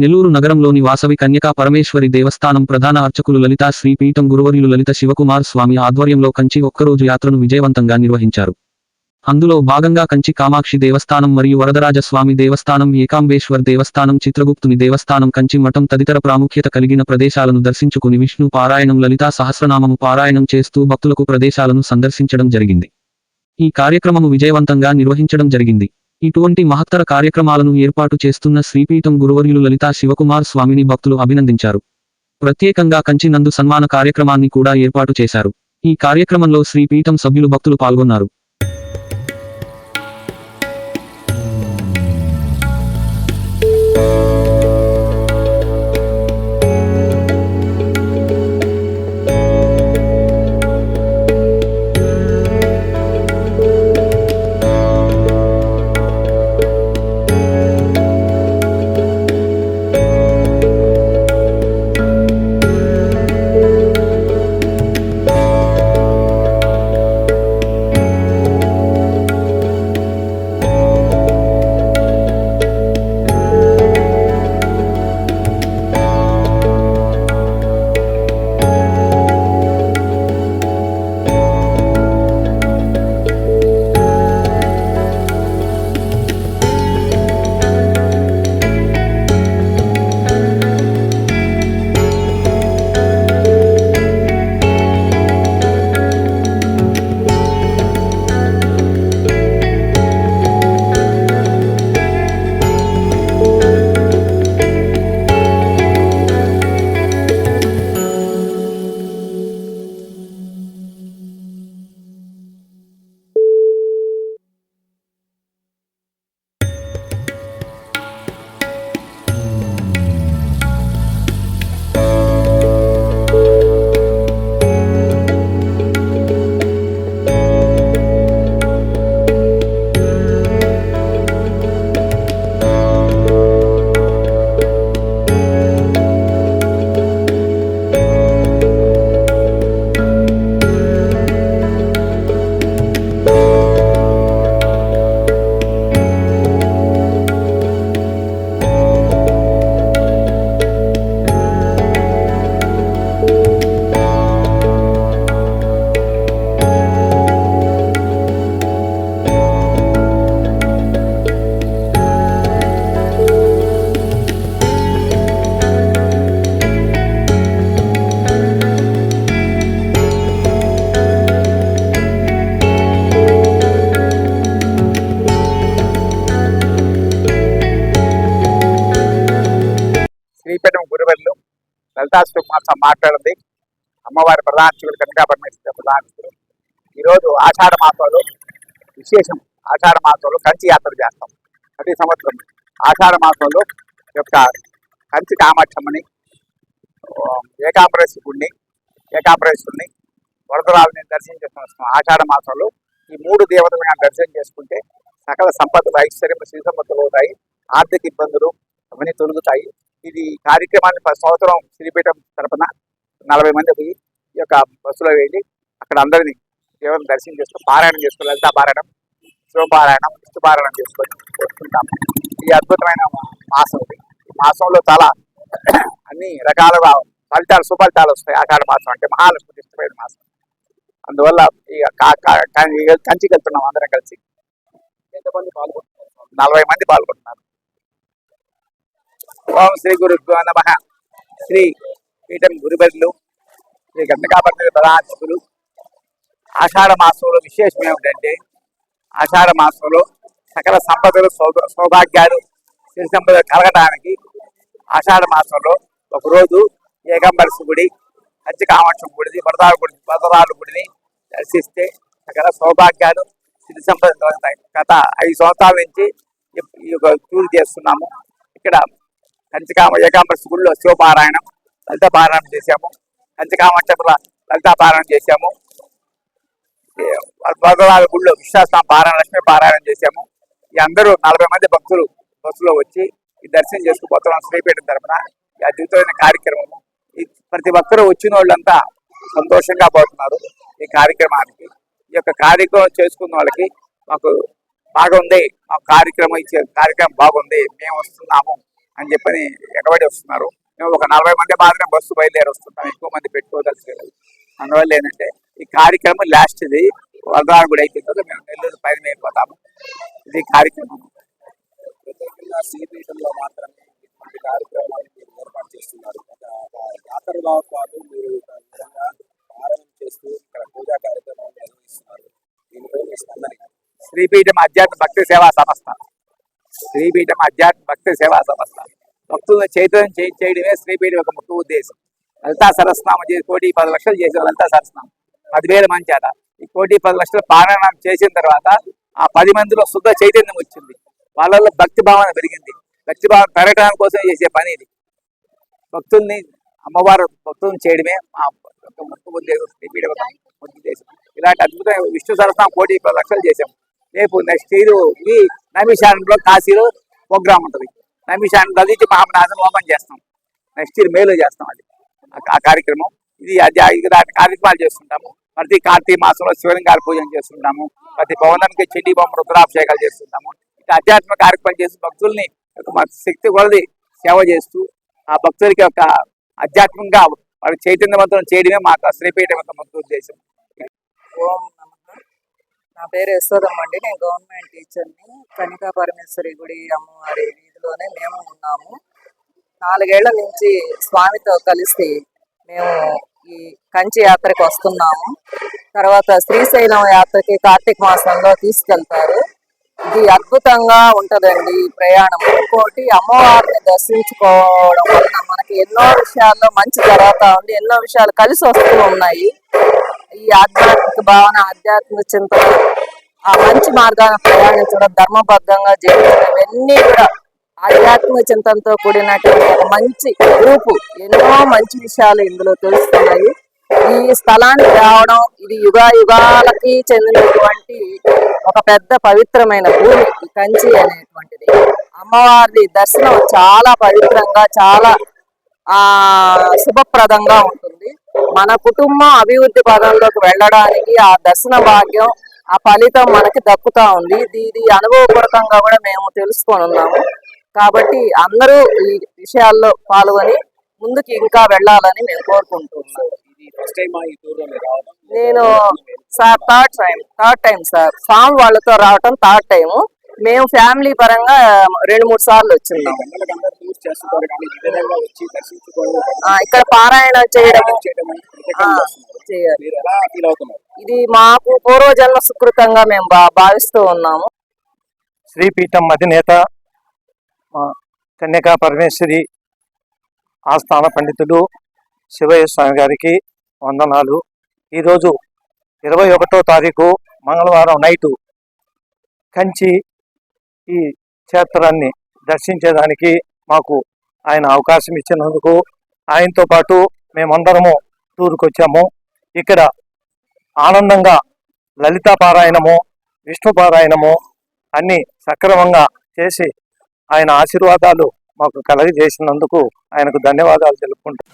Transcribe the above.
నెల్లూరు నగరంలోని వాసవి కన్యకా పరమేశ్వరి దేవస్థానం ప్రధాన అర్చకులు లలితా శ్రీపీఠం గురువర్యులు లలిత శివకుమార్ స్వామి ఆధ్వర్యంలో కంచి ఒక్కరోజు యాత్రను విజయవంతంగా నిర్వహించారు. అందులో భాగంగా కంచి కామాక్షి దేవస్థానం మరియు వరదరాజ స్వామి దేవస్థానం, ఏకాంబేశ్వర్ దేవస్థానం, చిత్రగుప్తుని దేవస్థానం, కంచి మఠం తదితర ప్రాముఖ్యత కలిగిన ప్రదేశాలను దర్శించుకుని విష్ణు పారాయణం, లలితా సహస్రనామము పారాయణం చేస్తూ భక్తులకు ప్రదేశాలను సందర్శించడం జరిగింది. ఈ కార్యక్రమము విజయవంతంగా నిర్వహించడం జరిగింది. ఇటువంటి మహత్తర కార్యక్రమాలను ఏర్పాటు చేస్తున్న శ్రీపీఠం గురువర్యులు లలితా శివకుమార్ స్వామిని భక్తులు అభినందించారు. ప్రత్యేకంగా కంచి నందు సన్మాన కార్యక్రమాన్ని కూడా ఏర్పాటు చేశారు. ఈ కార్యక్రమంలో శ్రీపీఠం సభ్యులు, భక్తులు పాల్గొన్నారు. శ్రీపీఠం గురువర్యులు లలితా శివకుమార్ మాట్లాడింది. అమ్మవారి ప్రధానర్చకులు, కన్యకా పరమేశ్వరి ప్రధానర్చకులు. ఈరోజు ఆషాఢ మాసంలో విశేషం. ఆషాఢ మాసంలో కంచి యాత్ర చేస్తాం. ప్రతి సంవత్సరం ఆషాఢ మాసంలో యొక్క కంచి కామాక్షమ్మని, ఏకాంబరేశ్వరుడిని, వరదరాజుని దర్శించేసిన ఆషాఢ మాసంలో ఈ 3 దేవతలను దర్శనం చేసుకుంటే సకల సంపదలు, ఐశ్వర్యం, శ్రీ సంపదలు అవుతాయి. ఆర్థిక ఇబ్బందులు అవన్నీ తొలుగుతాయి. ఇది కార్యక్రమాన్ని ప్రతి సంవత్సరం శ్రీపీఠం తరపున 40 మంది పోయి ఈ యొక్క బస్సులో వెళ్ళి అక్కడ అందరినీ దేవుని దర్శనం చేసుకుని పారాయణం చేసుకుని, లలితా పారాయణం, శివపారాయణం, విష్ణు పారాయణం చేసుకుంటాము. ఈ అద్భుతమైన మాసం ఇది. ఈ మాసంలో చాలా అన్ని రకాలుగా ఫలితాలు, సుఫలితాలు వస్తాయి. ఆషాఢ మాసం అంటే మహాలక్ష్మికి ఇష్టమైన మాసం. అందువల్ల ఈ కంచికి వెళ్తున్నాం అందరం కలిసి. ఎంతమంది పాల్గొంటున్నారు? 40 మంది పాల్గొంటున్నారు. ఓం శ్రీ గురుభ్యో నమః. శ్రీ పీఠం గురువర్యులు శ్రీ కన్యకా పరమేశ్వరి ప్రధానర్చకులు. ఆషాఢ మాసంలో విశేషం ఏమిటంటే, ఆషాఢ మాసంలో సకల సంపదలు, సౌభాగ్యాలు, సిరి సంపదలు కలగడానికి ఆషాఢ మాసంలో ఒకరోజు ఏకాంబరేశ్వరి గుడి, కంచి కామాక్షి గుడి, వరదరాజు గుడిని దర్శిస్తే సకల సౌభాగ్యాలు, సిరి సంపదలు కలుగుతాయి. గత 5 సంవత్సరాల నుంచి ఈ యొక్క టూర్ చేస్తున్నాము. ఇక్కడ ఏకాంబరేశ్వరి గుడిలో శివపారాయణం, లలిత పారాయణం చేశాము. కంచి కామాక్షమ్మ లలితా పారాయణం చేశాము. వరదరాజు గుడిలో విశ్వాసం పారాయణ, లక్ష్మీ పారాయణం చేశాము. ఈ అందరూ 40 మంది భక్తులు బస్సులో వచ్చి ఈ దర్శనం చేసుకుపోతున్నాం శ్రీపీఠం తరపున. ఈ అద్భుతమైన కార్యక్రమము. ఈ ప్రతి ఒక్కరూ వచ్చిన వాళ్ళంతా సంతోషంగా పోతున్నారు ఈ కార్యక్రమానికి. ఈ యొక్క కార్యక్రమం చేసుకున్న వాళ్ళకి మాకు బాగుంది, మాకు కార్యక్రమం ఇచ్చే కార్యక్రమం బాగుంది, మేము వస్తున్నాము అని చెప్పని ఎగబడి వస్తున్నారు. మేము ఒక 40 మంది మాత్రమే బస్సు బయలుదేరి వస్తున్నాం, ఎక్కువ మంది పెట్టుకోదలుచుకోలేదు. అందువల్ల ఏంటంటే ఈ కార్యక్రమం లాస్ట్ ఇది వరదరాజు కూడా అయిపోయిన తర్వాత మేము నెల్లూరు పైన అయిపోతాము. ఇది కార్యక్రమం. శ్రీపీఠంలో మాత్రమే ఇటువంటి కార్యక్రమాలు మీరు ఏర్పాటు చేస్తున్నారు. జాతరలో పాటు మీరు విధంగా ఆరాధన చేస్తూ ఇక్కడ పూజా కార్యక్రమాలు నిర్వహిస్తున్నారు. దీనిపై మీ స్పందన. శ్రీపీఠం అధ్యాత్మ భక్తి సేవా సంస్థ, శ్రీపీఠం అధ్యాత్మ భక్తి సేవా సంస్థ భక్తులను చైతన్యం చేయడమే శ్రీపీఠం యొక్క ముఖ్య ఉద్దేశం. లలితా సరస్నామం చేసి 1,10,00,000 చేసిన లలితా సరస్నామం 10,000 మంది చేత ఈ 1,10,00,000 పారాయణం చేసిన తర్వాత ఆ 10 మందిలో శుద్ధ చైతన్యం వచ్చింది. వాళ్ళలో భక్తి భావన పెరిగింది. భక్తి భావన పెరగడానికి కోసం చేసే పని ఇది. భక్తుల్ని అమ్మవారు భక్తులను చేయడమే మా ముఖ్య ఉద్దేశం, శ్రీపీఠం యొక్క ముఖ్య ఉద్దేశం. ఇలాంటి అద్భుతమైన విష్ణు సరస్నామం 1,10,00,000 చేసాం. రేపు నెక్స్ట్ ఇయర్ ఈ నైమిషారణ్యంలో కాశీలో ప్రోగ్రామ్ ఉంటుంది. నైమిషారణ్యం చదివించి మహామనాథం ఓపెన్ చేస్తాం. నెక్స్ట్ ఇయర్ మేలో చేస్తాం. అది ఆ కార్యక్రమం. ఇది కార్యక్రమాలు చేస్తుంటాము. ప్రతి కార్తీక మాసంలో శివలింగాల పూజలు చేస్తుంటాము. ప్రతి పౌర్ణమికి చెడ్డి బొమ్మ రుద్రాభిషేకాలు చేస్తుంటాము. ఇట్లా ఆధ్యాత్మిక కార్యక్రమాలు చేసి భక్తుల్ని శక్తి కొలది సేవ చేస్తూ ఆ భక్తులకి ఒక ఆధ్యాత్మికంగా వారి చైతన్యవంతం చేయడమే మా శ్రీపీఠం యొక్క ముఖ్య ఉద్దేశం. ఓం నమః. నా పేరు యశోదమ్మ అండి. నేను గవర్నమెంట్ టీచర్ని. కనికా పరమేశ్వరి గుడి అమ్మవారి వీధిలోనే మేము ఉన్నాము. 4 ఏళ్ల నుంచి స్వామితో కలిసి మేము ఈ కంచి యాత్రకు వస్తున్నాము. తర్వాత శ్రీశైలం యాత్రకి కార్తీక మాసంలో తీసుకెళ్తారు. ఇది అద్భుతంగా ఉంటదండి ఈ ప్రయాణం. ఇంకోటి అమ్మవారిని దర్శించుకోవడం వలన మనకి ఎన్నో విషయాల్లో మంచి జరుగుతూ ఉంది, ఎన్నో విషయాలు కలిసి వస్తూ ఉన్నాయి. ఈ ఆధ్యాత్మిక భావన, ఆధ్యాత్మిక చింతన, ఆ మంచి మార్గాన్ని ప్రయాణించడం, ధర్మబద్ధంగా జీవించడం, ఇవన్నీ కూడా ఆధ్యాత్మిక చింతనతో కూడినటువంటి ఒక మంచి గ్రూపు. ఎన్నో మంచి విషయాలు ఇందులో తెలుస్తున్నాయి. ఈ స్థలానికి రావడం, ఇది యుగాలకి చెందినటువంటి ఒక పెద్ద పవిత్రమైన భూమి ఈ కంచి అనేటువంటిది. అమ్మవారి దర్శనం చాలా పవిత్రంగా, చాలా శుభప్రదంగా ఉంటుంది. మన కుటుంబం అభివృద్ధి పదంలోకి వెళ్ళడానికి ఆ దర్శన భాగ్యం, ఆ ఫలితం మనకి దక్కుతా ఉంది. ఇది అనుభవపూర్వకంగా కూడా మేము తెలుసుకొని ఉన్నాము. కాబట్టి అందరూ ఈ విషయాల్లో పాల్గొని ముందుకు ఇంకా వెళ్ళాలని మేము కోరుకుంటున్నాం. నేను సార్ థర్డ్ టైం సార్. స్వామి వాళ్ళతో రావటం థర్డ్ టైం. మేము ఫ్యామిలీ పరంగా 2-3 సార్లు వచ్చిన్నాము. ఇక్కడ పారాయణ చేయడం చేయాలి. ఇది మాకు పూర్వజన్మ సుకృతంగా మేము భావిస్తూ ఉన్నాము. శ్రీపీఠం అధినేత కన్యకా పరమేశ్వరి ఆస్థాన పండితులు శివయ్య స్వామి గారికి వందనాలు. ఈరోజు 21వ తారీఖు మంగళవారం నైటు కంచి ఈ క్షేత్రాన్ని దర్శించేదానికి మాకు ఆయన అవకాశం ఇచ్చినందుకు ఆయనతో పాటు మేమందరము టూర్కి వచ్చాము. ఇక్కడ ఆనందంగా లలితా పారాయణము, విష్ణు పారాయణము అన్నీ సక్రమంగా చేసి ఆయన ఆశీర్వాదాలు మాకు కలగజేసినందుకు ఆయనకు ధన్యవాదాలు తెలుపుకుంటాం.